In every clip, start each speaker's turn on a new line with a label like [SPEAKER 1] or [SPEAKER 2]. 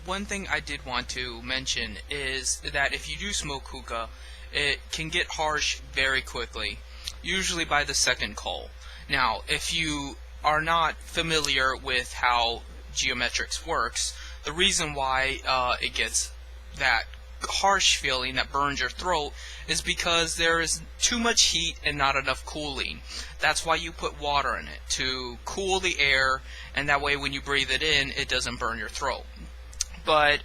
[SPEAKER 1] One thing I did want to mention is that if you do smoke hookah, it can get harsh very quickly, usually by the second coal. Now, if you are not familiar with how geometrics works, the reason why it gets that harsh feeling that burns your throat is because there is too much heat and not enough cooling. That's why you put water in it, to cool the air, and that way when you breathe it in, it doesn't burn your throat. But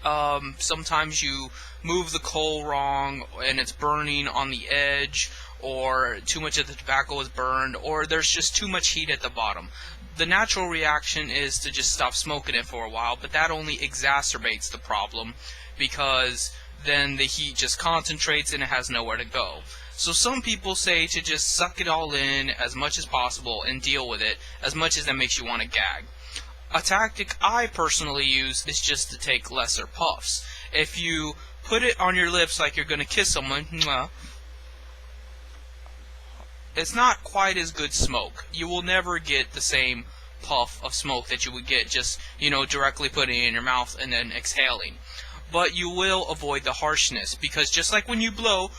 [SPEAKER 1] sometimes you move the coal wrong and it's burning on the edge, or too much of the tobacco is burned, or there's just too much heat at the bottom. The natural reaction is to just stop smoking it for a while, but that only exacerbates the problem because then the heat just concentrates and it has nowhere to go. So some people say to just suck it all in as much as possible and deal with it as much as that makes you want to gag. A tactic I personally use is just to take lesser puffs. If you put it on your lips like you're going to kiss someone, it's not quite as good smoke. You will never get the same puff of smoke that you would get just, directly putting it in your mouth and then exhaling. But you will avoid the harshness, because just like when you blow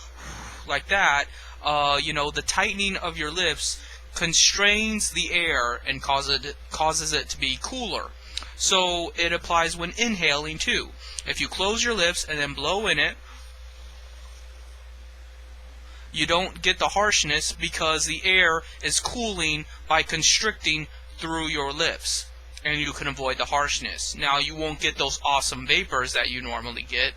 [SPEAKER 1] like that, the tightening of your lips constrains the air and causes it to be cooler. So it applies when inhaling too. If you close your lips and then blow in it, you don't get the harshness because the air is cooling by constricting through your lips, and you can avoid the harshness. Now, you won't get those awesome vapors that you normally get,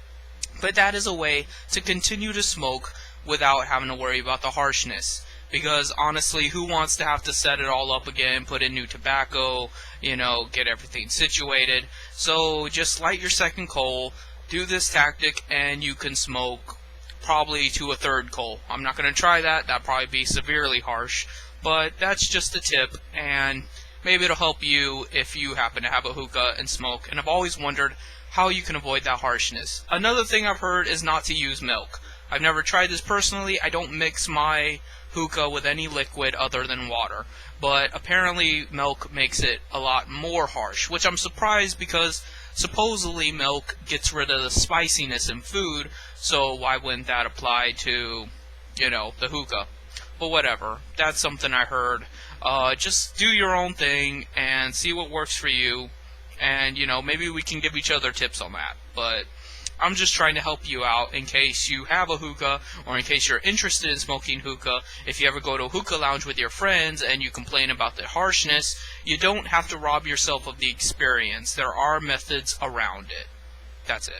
[SPEAKER 1] but that is a way to continue to smoke without having to worry about the harshness. Because honestly, who wants to have to set it all up again, put in new tobacco, get everything situated? So just light your second coal, do this tactic, and you can smoke probably to a third coal. I'm not going to try that. That'd probably be severely harsh, but that's just a tip, and maybe it'll help you if you happen to have a hookah and smoke. And I've always wondered how you can avoid that harshness. Another thing I've heard is not to use milk. I've never tried this personally. I don't mix my hookah with any liquid other than water, but apparently milk makes it a lot more harsh, which I'm surprised because supposedly milk gets rid of the spiciness in food, so why wouldn't that apply to, the hookah? But whatever, that's something I heard. Just do your own thing and see what works for you, and maybe we can give each other tips on that. But I'm just trying to help you out in case you have a hookah, or in case you're interested in smoking hookah. If you ever go to a hookah lounge with your friends and you complain about the harshness, you don't have to rob yourself of the experience. There are methods around it. That's it.